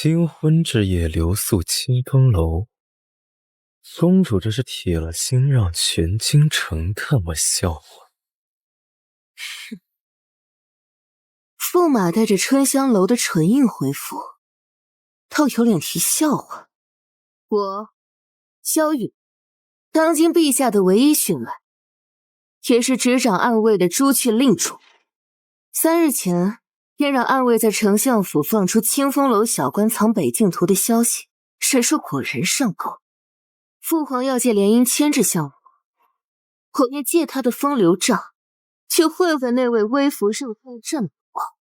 新婚之夜留宿清风楼，公主这是铁了心让全京城看我笑话。驸马带着春香楼的唇印回府，倒有脸提笑话。我萧雨，当今陛下的唯一勋位，也是执掌暗卫的朱雀令主。3日前便让暗卫在丞相府放出清风楼小官藏北境图的消息，谁说果然上钩。父皇要借联姻牵制项目，我便借他的风流账，去会会那位微服受害朕宝。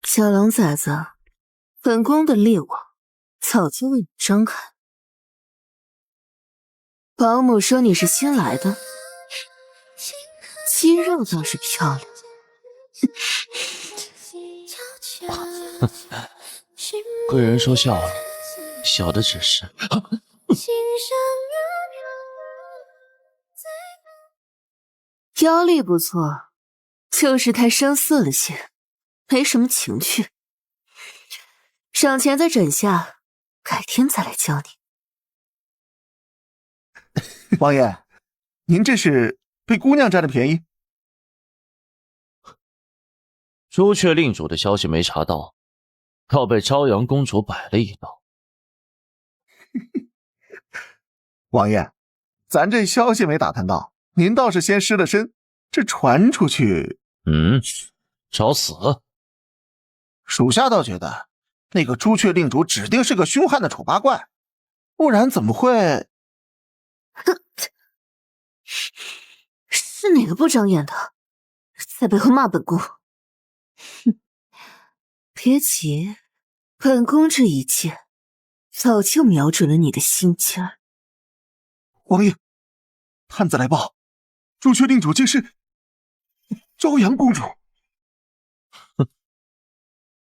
小狼崽子，本宫的猎网早就为你张开。保姆说你是新来的，肌肉倒是漂亮。贵人说笑了，小的只是腰力不错，就是太生涩了些，没什么情趣。赏钱在枕下，改天再来教你。王爷，您这是被姑娘占了便宜？朱雀令主的消息没查到，倒被朝阳公主摆了一道。王爷，咱这消息没打探到，您倒是先失了身，这传出去，找死！属下倒觉得那个朱雀令主指定是个凶悍的丑八怪，不然怎么会？是哪个不长眼的，在背后骂本宫？哼，别急，本宫这一剑早就瞄准了你的心尖儿。王爷，探子来报，朱雀令主竟是朝阳公主。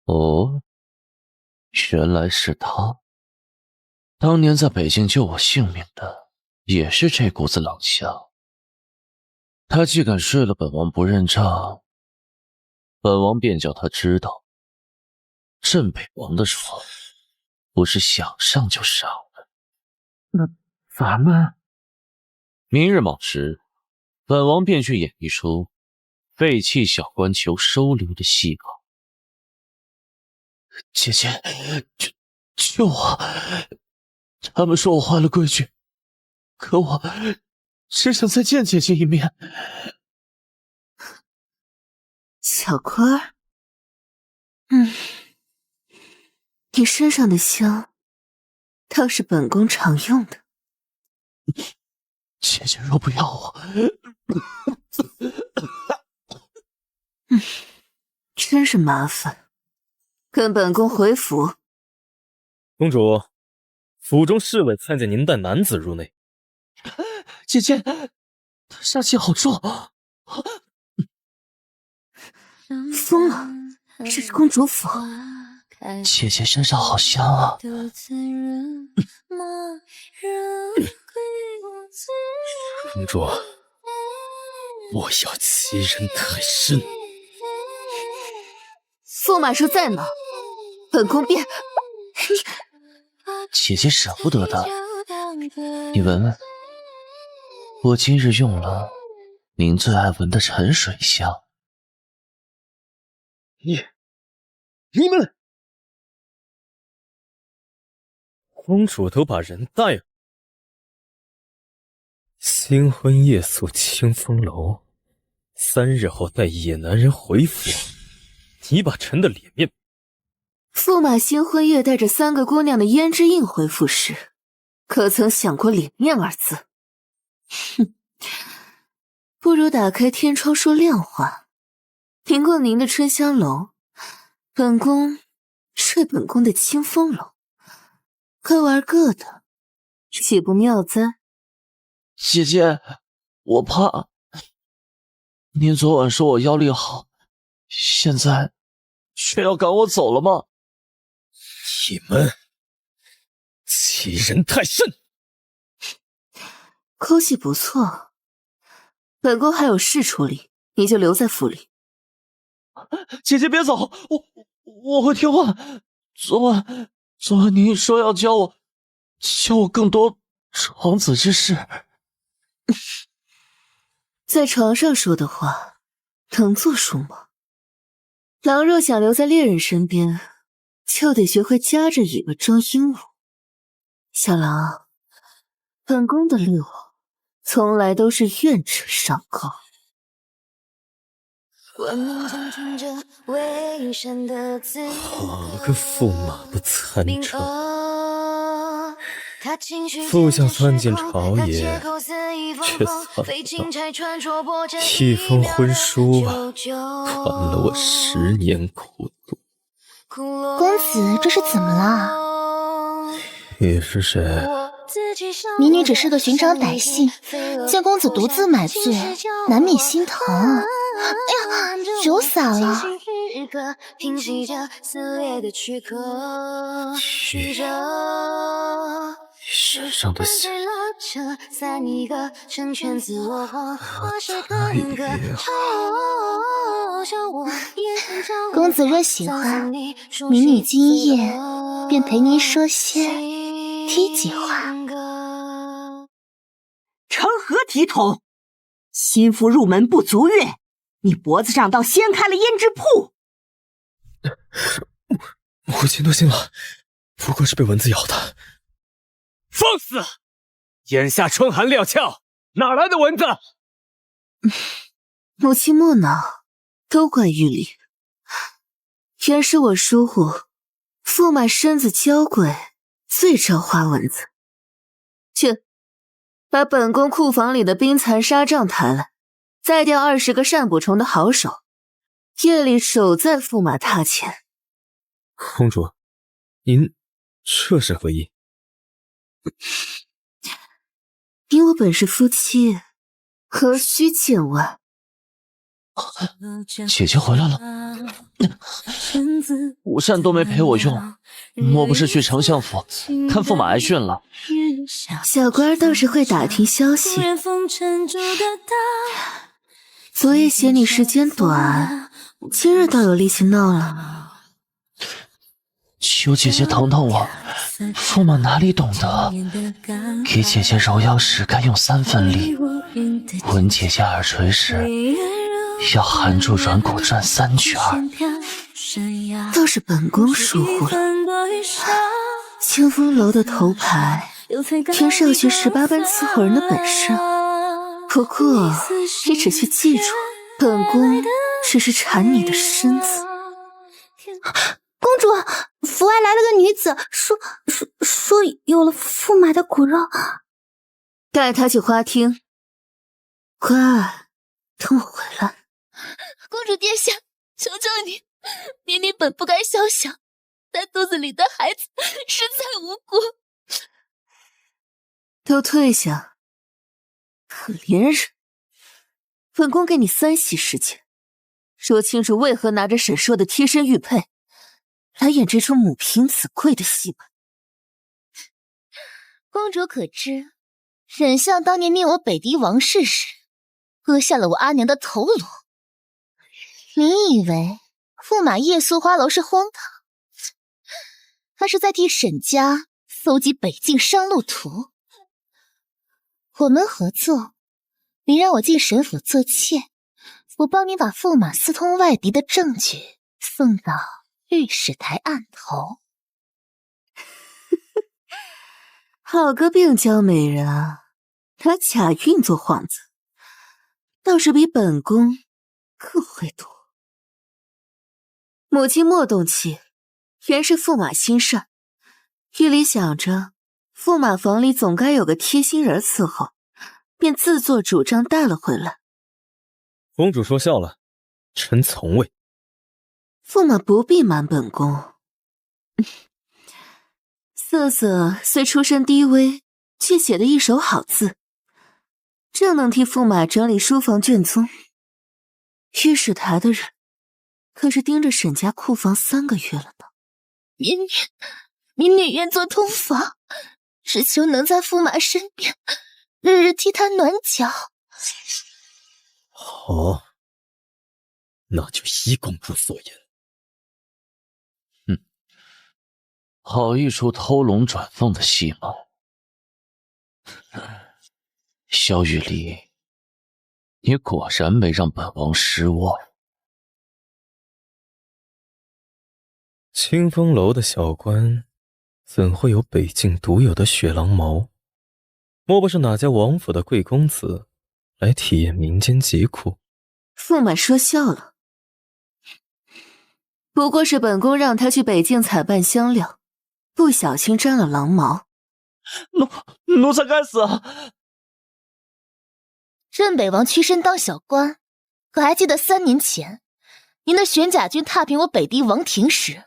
哦，原来是他。当年在北境救我性命的，也是这股子狼相。他既敢睡了本王不认账，本王便叫他知道，镇北王的床不是想上就上的。那咱们明日卯时，本王便去演一出废弃小官求收留的戏稿。姐姐，救我！他们说我坏了规矩，可我只想再见姐姐一面。小官儿，你身上的香倒是本宫常用的。姐姐若不要我，真是麻烦，跟本宫回府。公主，府中侍卫参见您带男子入内。姐姐，他杀气好重。疯了，这是公主府。姐姐身上好香啊。公主，不要欺人太甚。驸马说在呢，本宫便……姐姐舍不得的，你闻闻，我今日用了您最爱闻的沉水香。你们，公主都把人带了。新婚夜宿清风楼，3日后带野男人回府，你把臣的脸面。驸马新婚夜带着3个姑娘的胭脂印回府时，可曾想过脸面2字？哼，不如打开天窗说亮话。凭过您的春香楼，本宫睡本宫的清风楼，各玩各的，岂不妙哉？姐姐，我怕。您昨晚说我腰力好，现在却要赶我走了吗？你们欺人太甚！口气不错，本宫还有事处理，你就留在府里。姐姐别走，我会听话。昨晚您说要教我更多床子之事。在床上说的话，能作数吗？狼若想留在猎人身边，就得学会夹着尾巴装鹦鹉。小狼，本宫的猎物从来都是愿者上钩。好个驸马不参政，副将窜进朝野，却算不到一封婚书啊，换了我10年苦读。公子这是怎么了？你是谁？民女只是个寻常百姓，见公子独自买醉，难免心疼。哎呀，酒洒了。血上的血，公子若喜欢，民女今夜便陪您说些梯级话。成何体统？新妇入门不足月，你脖子上倒掀开了胭脂铺。母亲多心了，不过是被蚊子咬的。放肆！眼下春寒料峭，哪来的蚊子？母亲莫恼，都怪玉里。原是我疏忽，驸马身子娇贵，最招花蚊子。去，把本宫库房里的冰蚕纱帐抬来，再调20个善捕虫的好手，夜里守在驸马榻前。公主，您这是何意？你我本是夫妻，何须见外？姐姐回来了，午膳都没陪我用，莫不是去丞相府看驸马挨训了？小官倒是会打听消息。昨夜嫌你时间短，今日倒有力气闹了。求姐姐疼疼我，驸马哪里懂得，给姐姐揉腰时该用3分力，吻姐姐耳垂时要含住软骨转3圈。倒是本宫疏忽了。清风楼的头牌全是要学18般伺候人的本事，不过你只需记住，本宫只是馋你的身子。公主，府外来了个女子，说有了驸马的骨肉。带她去花厅。乖，等我回来。公主殿下，求求你，民女本不该肖想，但肚子里的孩子实在无辜。都退下，可怜人！本宫给你3息时间，说清楚为何拿着沈硕的贴身玉佩来演这出母凭子贵的戏码。公主可知，沈相当年灭我北狄王室时，割下了我阿娘的头颅。你以为驸马夜宿花楼是荒唐？他是在替沈家搜集北境商路图。我们合作，你让我进沈府做妾，我帮你把驸马私通外敌的证据送到御史台案头。好个病娇美人啊，拿假孕做幌子，倒是比本宫更会躲。母亲莫动气，原是驸马心善。玉里想着驸马房里总该有个贴心人伺候，便自作主张带了回来。公主说笑了，臣从未。驸马不必瞒本宫。瑟瑟虽出身低微，却写得一手好字，正能替驸马整理书房卷宗。御史台的人可是盯着沈家库房3个月了呢。民女愿做通房，只求能在驸马身边，日日替他暖脚。好，那就依公主所言。好一出偷龙转凤的戏码。萧玉离，你果然没让本王失望。清风楼的小官怎会有北境独有的雪狼毛？莫不是哪家王府的贵公子来体验民间疾苦？驸马说笑了，不过是本宫让他去北境采办香料，不小心沾了狼毛。奴才该死啊！镇北王屈身当小官，可还记得3年前，您的玄甲军踏平我北狄王庭时，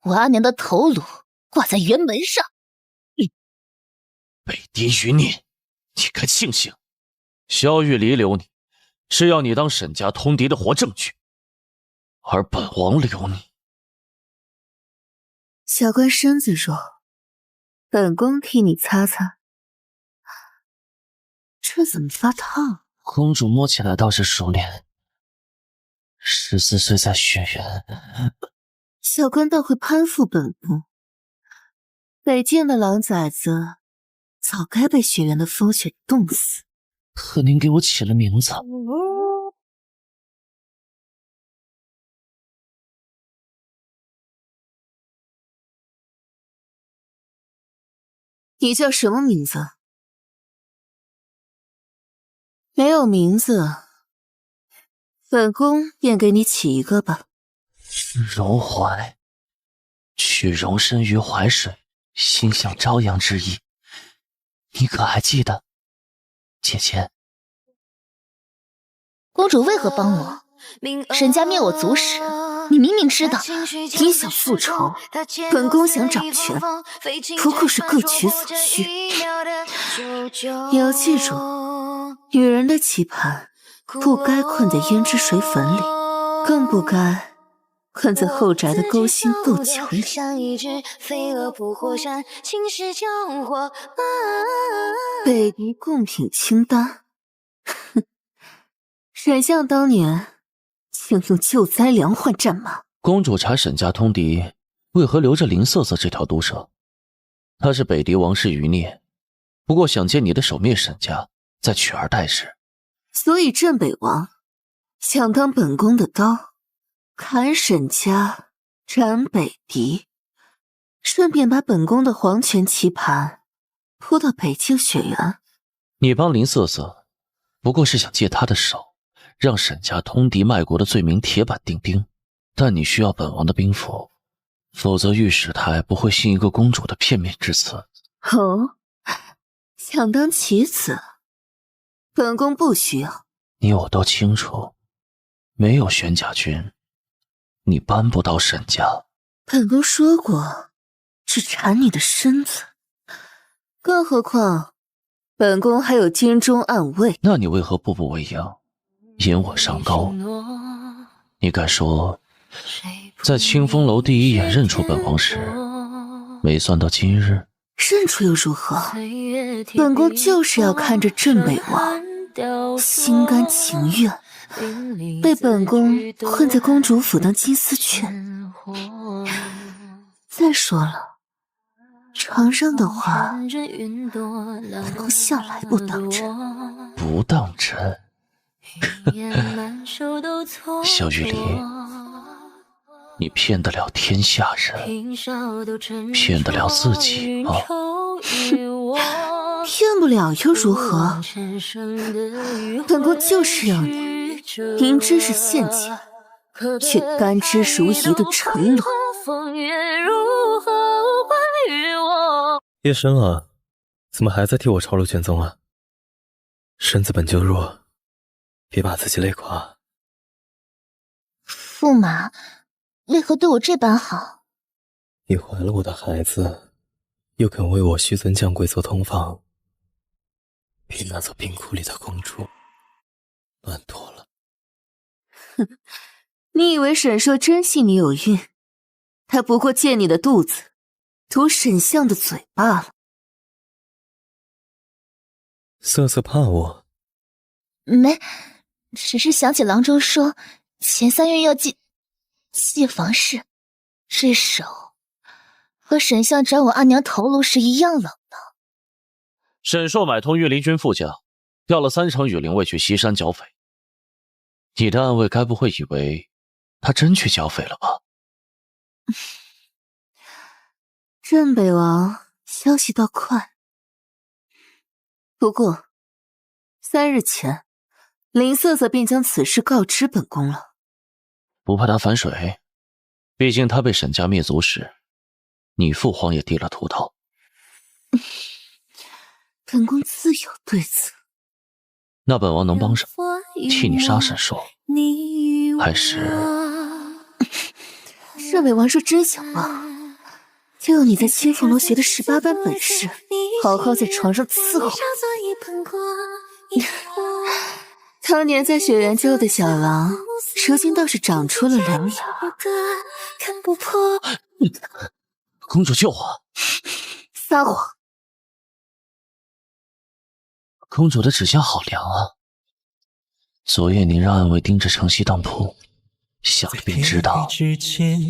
我阿娘的头颅挂在辕门上。北狄余孽，你该庆幸，萧玉离留你，是要你当沈家通敌的活证据，而本王留你。小官身子弱，本宫替你擦擦。这怎么发烫？公主摸起来倒是熟练，14岁在雪原。小官倒会攀附本宫。北境的狼崽子早该被雪原的风雪冻死。可您给我起了名字。你叫什么名字？没有名字，本宫便给你起一个吧。荣怀，取容身于淮水，心向朝阳之意。你可还记得，姐姐？公主为何帮我？沈家灭我族时，你明明知道。你想复仇，本宫想掌权，不过是各取所需。你要记住，女人的棋盘不该困在胭脂水粉里，更不该困在后宅的勾心斗角里。北狄贡品清单，哼，沈相当年竟用救灾粮换战马。公主查沈家通敌，为何留着林瑟瑟这条毒蛇？她是北狄王室余孽，不过想借你的手灭沈家，再取而代之。所以镇北王想当本宫的刀，砍沈家，斩北狄，顺便把本宫的皇权棋盘扑到北境雪原。你帮林瑟瑟，不过是想借她的手，让沈家通敌卖国的罪名铁板钉钉。但你需要本王的兵符，否则御史台不会信一个公主的片面之词。哦，想当棋子，本宫不需要。你我都清楚，没有玄甲军，你搬不到沈家。本宫说过，只缠你的身子，更何况本宫还有金钟暗卫。那你为何步步为营，引我上钩？你敢说，在清风楼第一眼认出本王时，没算到今日？认出又如何？本宫就是要看着镇北王心甘情愿被本宫困在公主府当金丝雀。再说了，床上的话，本宫向来不当真。不当真？萧玉离，你骗得了天下人，骗得了自己吗？骗不了又如何？本宫就是要你明知是陷阱，却甘之如饴的沉沦。夜深了，怎么还在替我抄录卷宗啊？身子本就弱，别把自己累垮。驸马为何对我这般好？你怀了我的孩子，又肯为我虚尊降贵做通房，比那座冰窟里的公主乱多了。哼，你以为沈硕真信你有孕？他不过借你的肚子堵沈相的嘴罢了。瑟瑟怕我？没，只是想起郎中说前3月要祭房事，这手和沈相斩我阿娘头颅时一样冷呢。沈硕买通御林军副将，调了3成羽灵卫去西山剿匪。你的暗卫该不会以为他真去剿匪了吧？镇北王消息倒快，不过3日前林瑟瑟便将此事告知本宫了。不怕他反水？毕竟他被沈家灭族时，你父皇也低了秃头。本宫自有对策。那本王能帮什么？替你杀沈硕，还是……镇北王若真想帮，就用你在清风楼学的18般本事，好好在床上伺候。当年在雪原救的小狼，如今倒是长出了獠牙。公主救我！撒谎！公主的指甲好凉啊！昨夜你让暗卫盯着城西当铺，想必便知道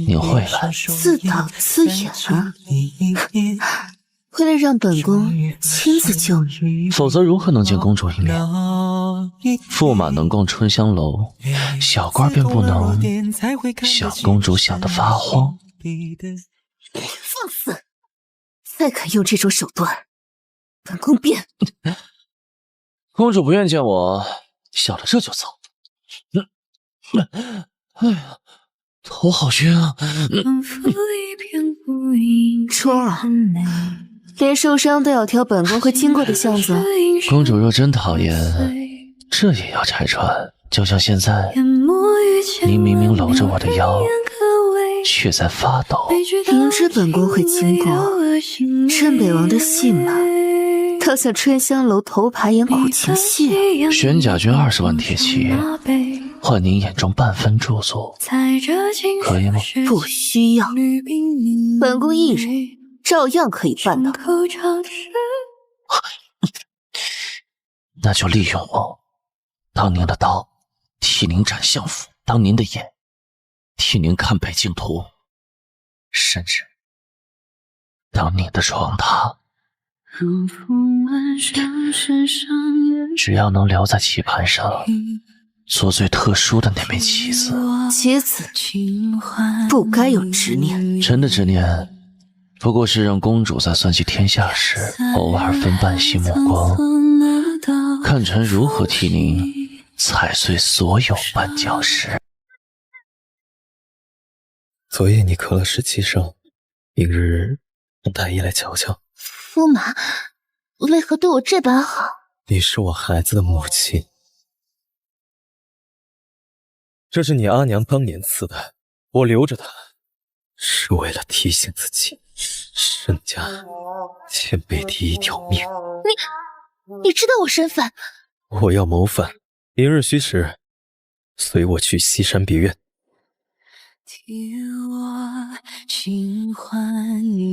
你会来。自导自演啊！为了让本宫亲自救你，否则如何能见公主一面？驸马能逛春香楼，小官便不能像公主想的发慌。放肆！再敢用这种手段，本宫便……公主不愿见我，想了这就走。哎呀，头好晕啊！初儿，连受伤都要挑本宫会经过的巷子。公主若真讨厌，这也要拆穿。就像现在，你明明搂着我的腰，却在发抖。明知本宫会经过，镇北王的戏码，倒像春香楼头牌演苦情戏。玄甲军20万铁骑，换您眼中半分驻足，可以吗？不需要，本宫一人照样可以办到。那就利用我，当您的刀，替您斩相府；当您的眼，替您看北境图；甚至当您的床榻。只要能留在棋盘上，做最特殊的那枚棋子。棋子不该有执念。臣的执念，不过是让公主在算计天下时，偶尔分半息目光，看臣如何替您踩碎所有绊脚石。昨夜你磕了17声，明日让太医来瞧瞧。驸马，为何对我这般好？你是我孩子的母亲，这是你阿娘当年赐的，我留着它，是为了提醒自己，沈家欠北狄一条命。你知道我身份？我要谋反，明日戌时，随我去西山别院。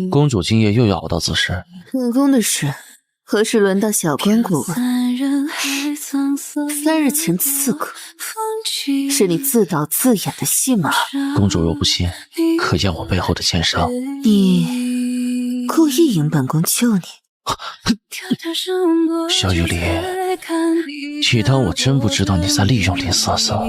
公主今夜又要熬到子时，本宫的事何时轮到小官过问？3日前刺客是你自导自演的戏码。公主若不信，可验我背后的奸商。你故意引本宫救你？小雨梨，你当我真不知道你在利用林瑟瑟？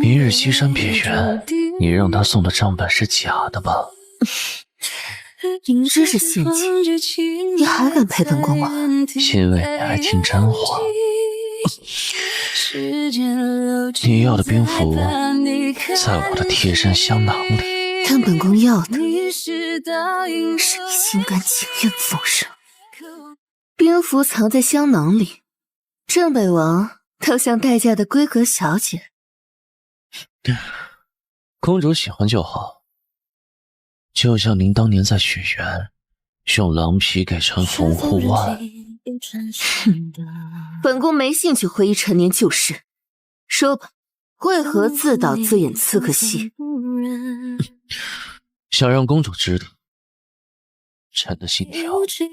明日西山别院，你让他送的账本是假的吧？明知是陷阱，你还敢陪本宫玩？因为你爱听真话。你要的兵符在我的贴身香囊里。但本宫要的是你心甘情愿奉上。兵符藏在香囊里，镇北王倒像待嫁的闺阁小姐。公主喜欢就好，就像您当年在雪原用狼皮给臣缝护腕。本宫没兴趣回忆陈年旧事，说吧，为何自导自演刺客戏？想让公主知道，臣的信条只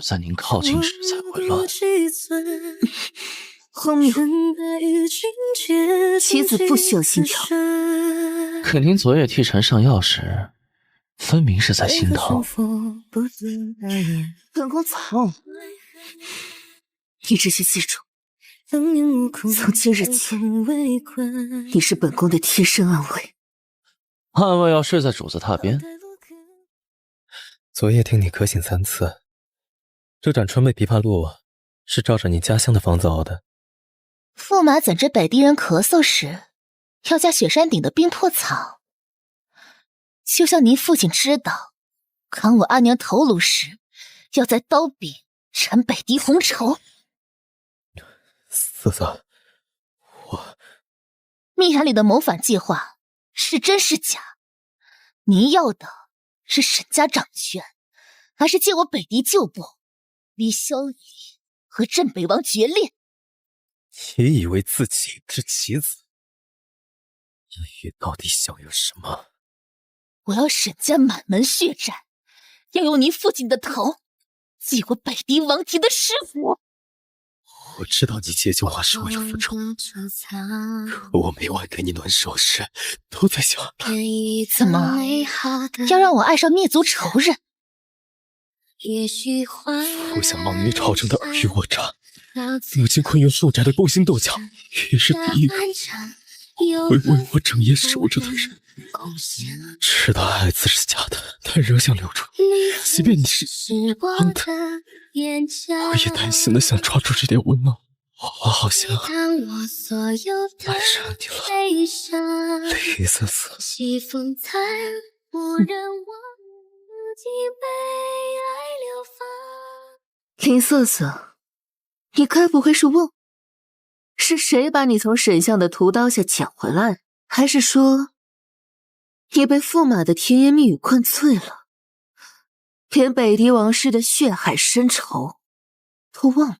在您靠近时才会乱。荒谬！棋子不需要心条，可您昨夜替臣上药时，分明是在心疼。本宫从，你只需记住，从今日起，你是本宫的贴身暗卫。暗卫要睡在主子榻边。昨夜听你咳醒3次，这盏川贝枇杷露是照着你家乡的方子熬的。驸马怎知北地人咳嗽时要加雪山顶的冰破草？就像您父亲知道砍我阿娘头颅时要在刀柄染北地红绸。四子，密函里的谋反计划是真是假？您要的是沈家掌权，还是借我北狄旧部逼萧雨和镇北王决裂？也以为自己是棋子，你到底想要什么？我要沈家满门血债，要用您父亲的头祭我北狄王庭的师傅。我知道你借旧话是为了复仇，可我每晚给你暖手时，都在想，怎么要让我爱上灭族仇人？不想忙于朝政的尔虞我诈，母亲困于后宅的勾心斗角，也是第一个会为我整夜守着的人。知道爱字是假的，但仍想留住你。即便你是真的，我也担心的想抓住这点温暖。我好像爱上你了，李瑟瑟。林瑟瑟，你该不会是问，是谁把你从沈相的屠刀下捡回来？还是说，你被驸马的甜言蜜语灌醉了，连北狄王室的血海深仇都忘了？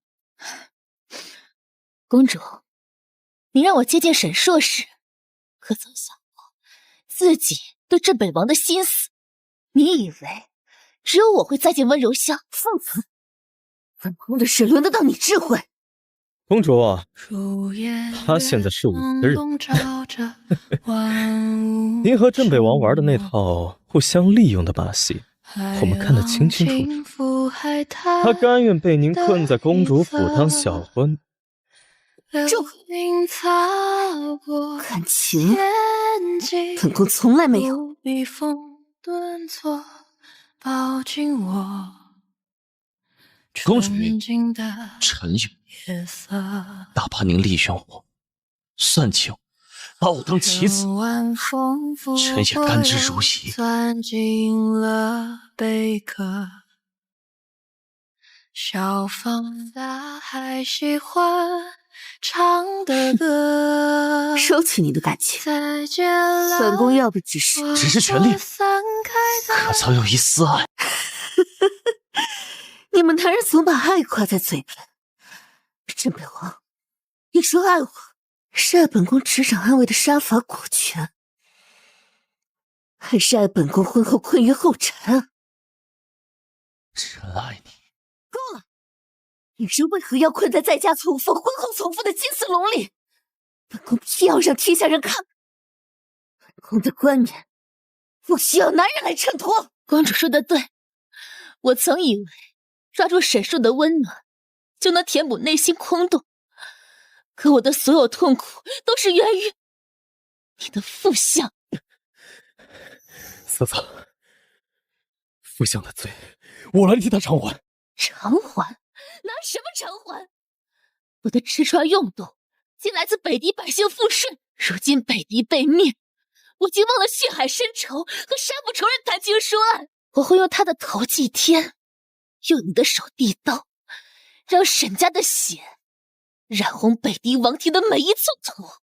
公主，你让我接近沈硕时，可曾想过自己对镇北王的心思？你以为只有我会栽进温柔乡？放肆！本宫的事轮得到你智慧？公主，他现在是我的人。您和镇北王玩的那套互相利用的把戏，我们看得清清楚楚。他甘愿被您困在公主府当小婚。住口！感情，本宫从来没有。公主云，臣云，哪怕您力选我，算计我，把我当棋子，臣也甘之如饴。小放大还喜欢唱的歌，收起你的感情，本宫要的只是权力，可曾有一丝爱？你们男人总把爱挂在嘴边。镇北王，你说爱我，是爱本宫执掌暗卫的杀伐果决，还是爱本宫婚后困于后宅？臣爱你。够了！你是为何要困在家从夫、婚后从夫的金丝笼里？本宫偏要让天下人看，本宫的冠冕不需要男人来衬托。公主说的对，我曾以为抓住沈硕的温暖，就能填补内心空洞。可我的所有痛苦都是源于你的负相。瑟瑟，负相的罪，我来替他偿还。偿还？拿什么偿还？我的吃穿用度，皆来自北狄百姓赋税。如今北狄被灭，我竟忘了血海深仇和杀父仇人谈情说爱。我会用他的头祭天，用你的手递刀，让沈家的血染红北狄王庭的每一寸土。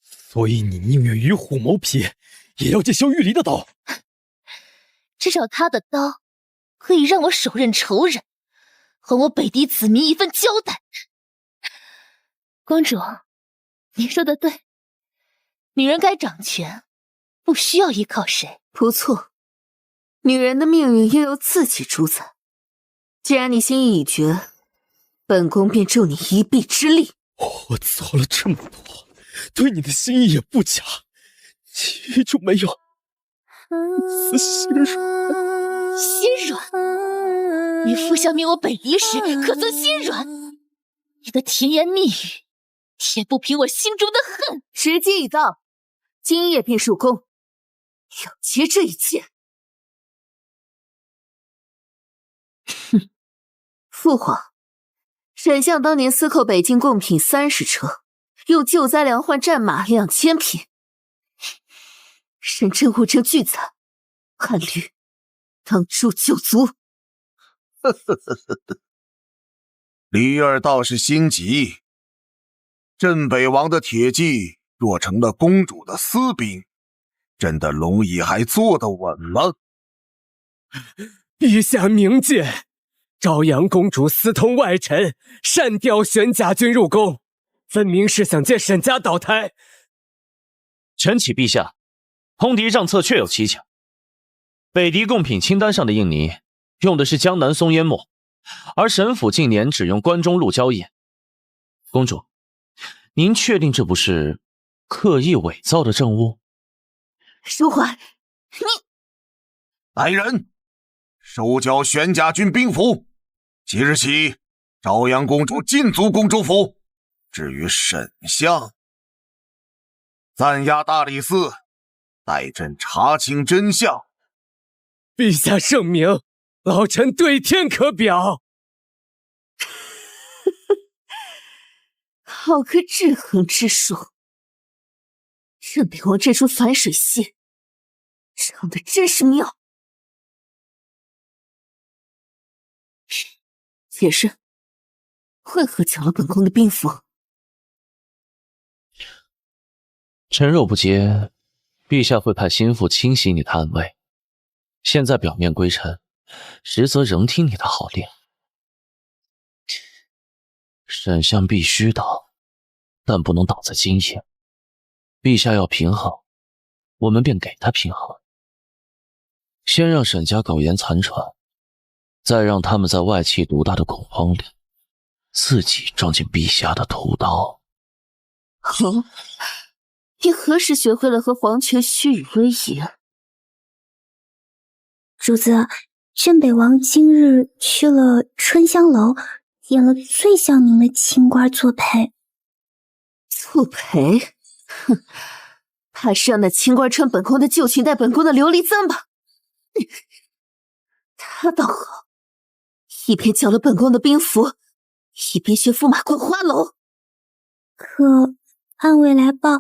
所以你宁愿与虎谋皮，也要借萧玉离的刀。至少他的刀可以让我手刃仇人，还我北狄子民一份交代。公主，你说的对，女人该掌权，不需要依靠谁。不错，女人的命运应由自己主宰。既然你心意已决，本宫便助你一臂之力。我做了这么多，对你的心意也不假，记住没有？死心软。心软？你父想灭我北狄时，可曾心软？你的甜言蜜语，也不平我心中的恨。时机已到，今夜便入宫，了结这一切。哼，父皇，沈相当年私扣北境贡品30车，又救灾粮换战马2000匹，沈真物证俱在，按律当诛9族。李儿倒是心急，镇北王的铁骑若成了公主的私兵，朕的龙椅还坐得稳吗？陛下明鉴，朝阳公主私通外臣，擅调玄甲军入宫，分明是想借沈家倒台。臣启陛下，通敌账册确有蹊跷。北狄贡品清单上的印泥用的是江南松烟墨，而沈府近年只用关中鹿胶印。公主，您确定这不是刻意伪造的证物？淑怀，你来人，收缴玄甲军兵符。即日起，朝阳公主禁足公主府。至于沈相，暂押大理寺，待朕查清真相。陛下圣明，老臣对天可表。好个制衡之术！镇北王这出反水戏，唱的真是妙。解释，为何缴了本宫的兵符？臣若不接，陛下会派心腹清洗你的暗卫。现在表面归臣，实则仍听你的号令。沈相必须倒，但不能倒在今夜。陛下要平衡，我们便给他平衡。先让沈家苟延残喘，再让他们在外戚独大的恐慌里，自己撞进陛下的屠刀。哦，你何时学会了和黄泉虚与委蛇？主子，镇北王今日去了春香楼，点了最香您的清官作陪。作陪？哼，怕是让那清官穿本宫的旧裙，戴本宫的琉璃簪吧？他倒好，一边缴了本宫的兵符，一边学驸马逛花楼。可暗卫来报，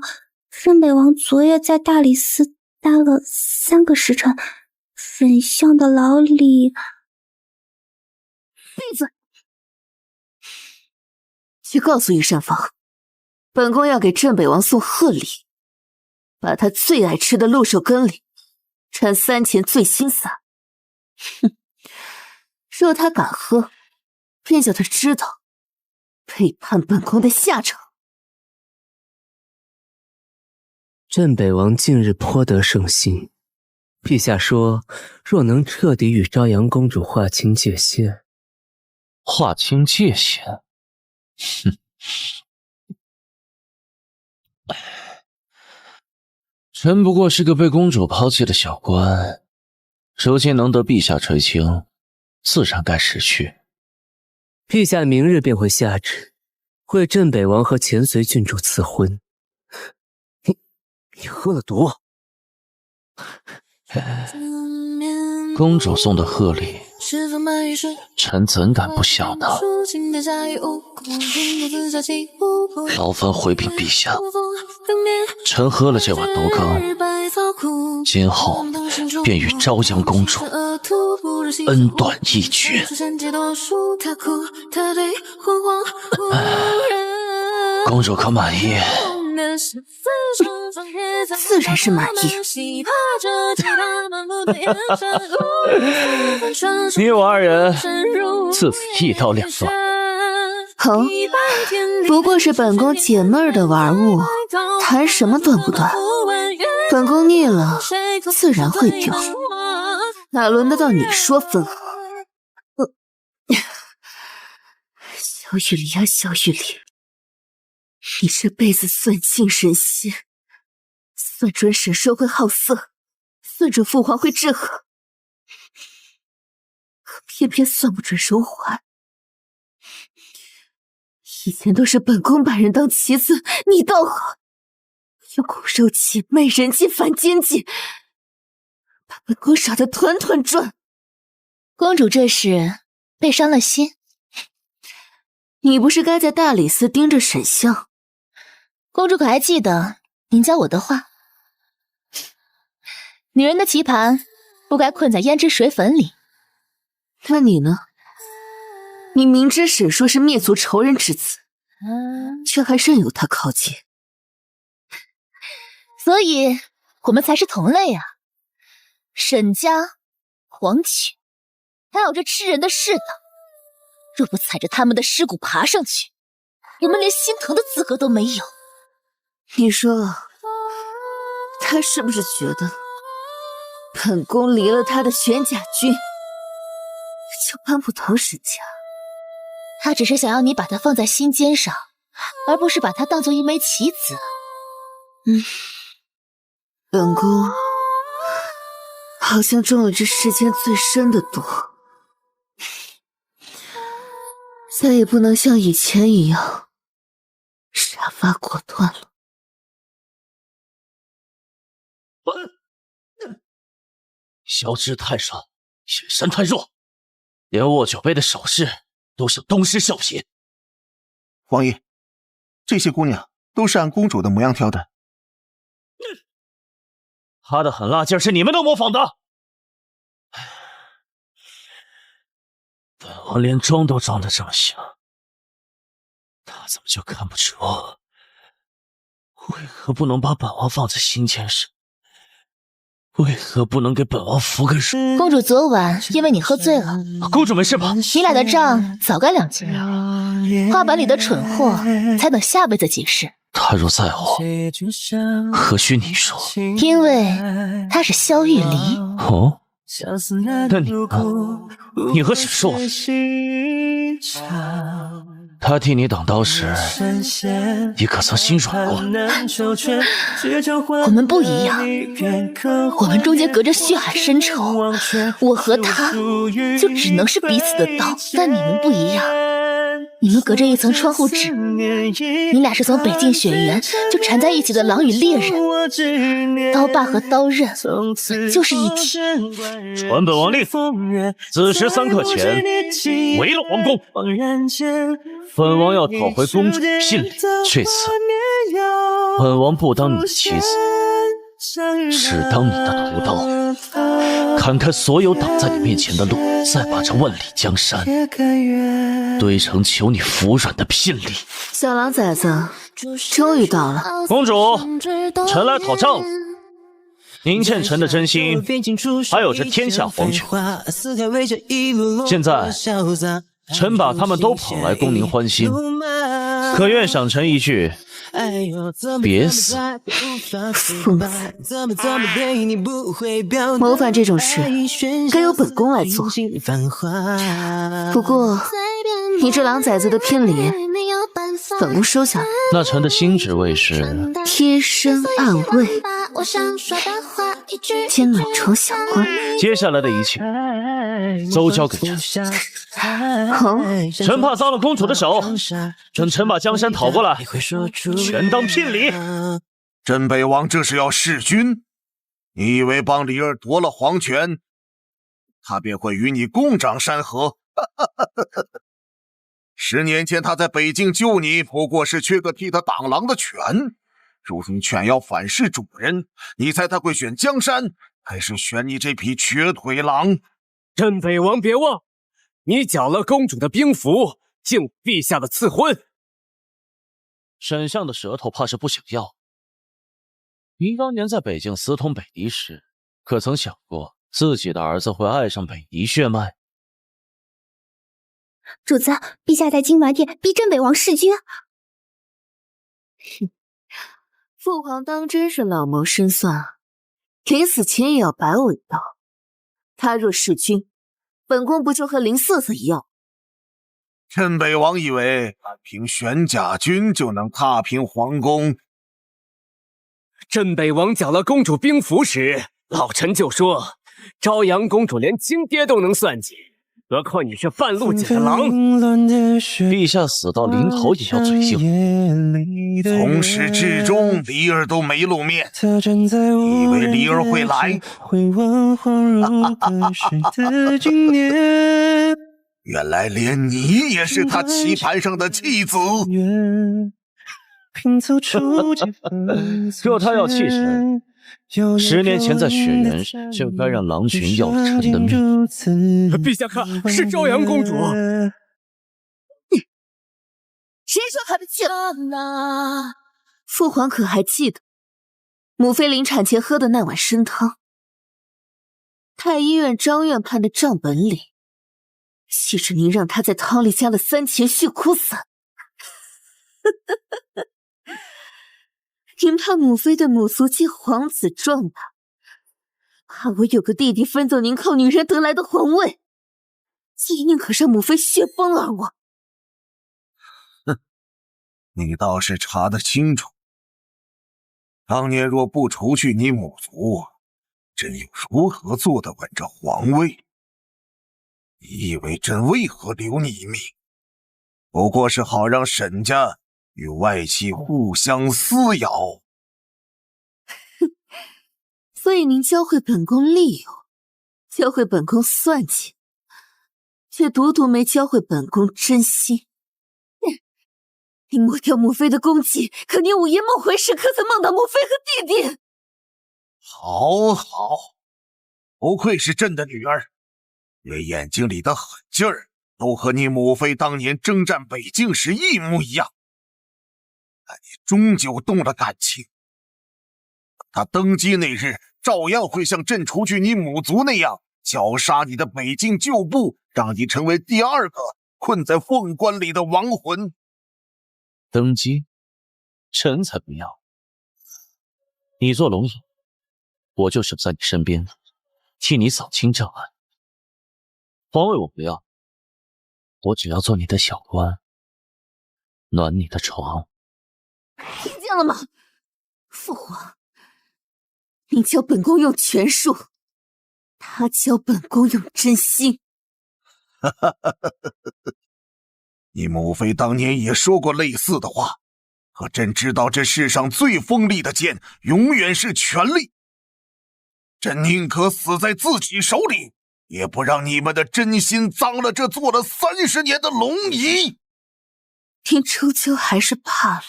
镇北王昨夜在大理寺待了3个时辰，沈相的牢里。闭嘴！去告诉御膳房，本宫要给镇北王送贺礼，把他最爱吃的鹿首羹里掺3钱醉心散。哼，若他敢喝，便叫他知道背叛本宫的下场。镇北王近日颇得圣心，陛下说，若能彻底与朝阳公主划清界限。划清界限？哼！臣不过是个被公主抛弃的小官，如今能得陛下垂青，自然该识趣。陛下明日便会下旨，为镇北王和前随郡主赐婚。你喝了毒？公主送的贺礼，臣怎敢不晓得？劳烦回禀陛下，臣喝了这碗毒羹，今后便与朝阳公主恩断义绝。公主可满意？自然是满意。你我二人自此一刀两断。哦，不过是本宫解闷儿的玩物，谈什么断不断？本宫腻了，自然会丢，哪轮得到你说分毫？小雨离啊，小雨离，你这辈子算尽神仙，算准沈奢会好色，算准父皇会致和，可偏偏算不准荣华。以前都是本宫把人当棋子，你倒好，用苦肉计、美人计、反间计，把本宫耍得团团转。公主这是被伤了心。你不是该在大理寺盯着沈相？公主可还记得您教我的话？女人的棋盘不该困在胭脂水粉里。那你呢？你明知沈硕是灭族仇人之子，却还任由他靠近，所以我们才是同类啊！沈家、黄曲，还有这吃人的世道，若不踩着他们的尸骨爬上去，我们连心疼的资格都没有。你说，他是不是觉得本宫离了他的玄甲军，就搬不走沈家？他只是想要你把他放在心尖上，而不是把他当做一枚棋子。本宫好像中了这世间最深的毒，再也不能像以前一样杀伐果断了。小智太少，眼神太弱，连握酒杯的手势都是东施效颦。王爷，这些姑娘都是按公主的模样挑的。她的狠辣劲是你们都模仿的。本王连装都装得这么像，他怎么就看不出？为何不能把本王放在心尖上？为何不能给本王服个人？公主昨晚因为你喝醉了，公主没事吧？你俩的账早该两清了。画板里的蠢货，才等下辈子解释。他若在乎，何须你说？因为他是萧玉离。哦，那你呢？你和沈硕，他替你挡刀时，你可曾心软过？我们不一样，我们中间隔着血海深仇，我和他就只能是彼此的刀，但你们不一样，你们隔着一层窗户纸，你俩是从北境雪原就缠在一起的狼与猎人，刀把和刀刃就是一体。传本王令，子时3刻前围了皇宫。本王要讨回公主的聘礼，这次本王不当你的棋子，只当你的屠刀，砍开所有挡在你面前的路，再把这万里江山堆成求你服软的聘礼。小狼崽子终于到了。公主，臣来讨账了。您欠臣的真心，还有这天下皇权。现在臣把他们都捧来供您欢心，可愿赏臣一句别死？疯子，谋反这种事该由本宫来做。不过你这狼崽子的聘礼，本宫收下了。那臣的新职位是贴身暗卫兼暖床小官。接下来的一切都交给臣。臣怕脏了公主的手，准臣把江山讨过来，全当聘礼。镇北王这是要弑君？你以为帮李儿夺了皇权，他便会与你共掌山河？10年前他在北境救你，不过是缺个替他挡狼的犬。如今犬要反噬主人，你猜他会选江山，还是选你这匹瘸腿狼？镇北王别忘，你缴了公主的兵符，敬陛下的赐婚。沈相的舌头怕是不想要。您当年在北境私通北狄时，可曾想过自己的儿子会爱上北狄血脉？主子，陛下在金銮殿逼镇北王弑君。父皇当真是老谋深算啊，临死前也要摆我一道。他若弑君，本宫不就和林瑟瑟一样？镇北王以为凭玄甲军就能踏平皇宫，镇北王缴了公主兵符时，老臣就说朝阳公主连亲爹都能算计，何况你是半路捡的狼。陛下死到临头也要嘴硬。从始至终，离儿都没露面，以为离儿会来？原来连你也是他棋盘上的弃子。若他要弃神，10年前在雪原时就该让狼群要了臣的命。陛下看，是朝阳公主。谁说还不去了？父皇可还记得母妃临产前喝的那碗参汤？太医院张院判的账本里写着您让他在汤里加了3钱血枯散。您怕母妃的母族继皇子壮大，怕我有个弟弟分走您靠女人得来的皇位，所以宁可让母妃血崩而亡。你倒是查得清楚。当年若不除去你母族，朕又如何坐得稳这皇位？你以为朕为何留你一命？不过是好让沈家与外戚互相撕咬。所以您教会本宫利用，教会本宫算计，却独独没教会本宫真心。你抹掉母妃的功绩，可你午夜梦回时可曾梦到母妃和弟弟？好好，不愧是朕的女儿，连眼睛里的狠劲儿都和你母妃当年征战北境时一模一样。但你终究动了感情。他登基那日，照样会像朕除去你母族那样，绞杀你的北境旧部，让你成为第2个困在凤冠里的亡魂。登基，臣才不要。你做龙友，我就守在你身边，替你扫清障碍。皇位我不要，我只要做你的小官，暖你的床。听见了吗？父皇，您教本宫用权术，他教本宫用真心。你母妃当年也说过类似的话，可朕知道这世上最锋利的剑永远是权力。朕宁可死在自己手里，也不让你们的真心脏了这做了30年的龙椅。您终究还是怕了，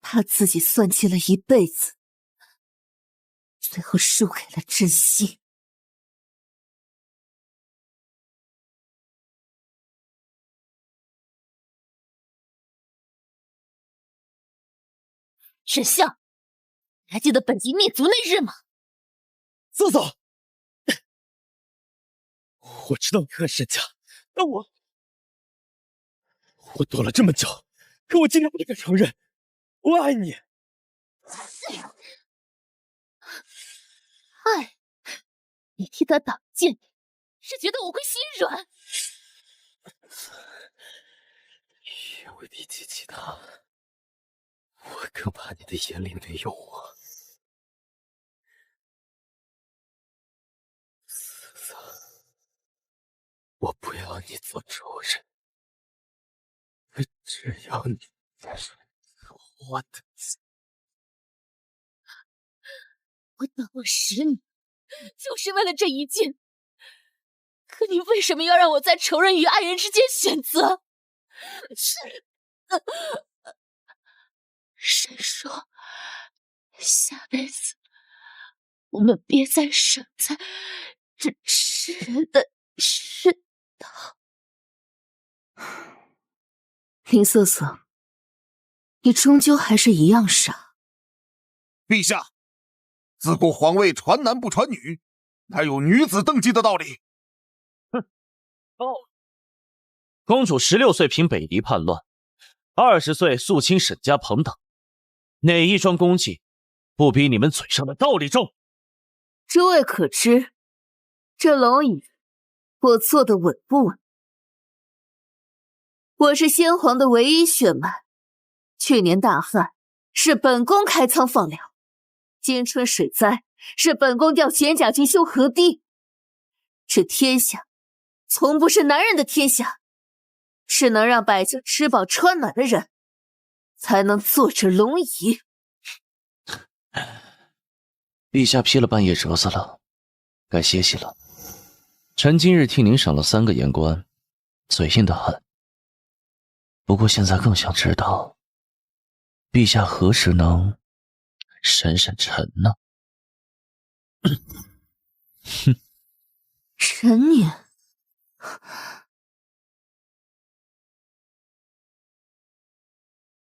怕自己算计了一辈子，最后输给了真心。沈相，你还记得本级灭族那日吗？嫂嫂，我知道你恨沈家，但我躲了这么久，可我今天不得承认，我爱你。爱？你替他挡箭，是觉得我会心软？因为比起其他，我更怕你的眼里没有我。嫂嫂，我不要你做仇人，只要你是我的。我等了10年，就是为了这一剑。可你为什么要让我在仇人与爱人之间选择？谁说下辈子我们别再生在这吃人的食堂？林瑟瑟，你终究还是一样傻。陛下，自古皇位传男不传女，哪有女子登基的道理？公主16岁平北狄叛乱，20岁肃清沈家朋党，哪一桩功绩不比你们嘴上的道理重？诸位可知，这龙椅我坐得稳不稳？我是先皇的唯一血脉，去年大旱是本宫开仓放粮，今春水灾是本宫调玄甲军修河堤。这天下从不是男人的天下，是能让百姓吃饱穿暖的人才能坐着龙椅。陛下批了半夜折子了，该歇息了。臣今日替您赏了3个言官，嘴硬得很。不过现在更想知道，陛下何时能审审臣呢？臣女，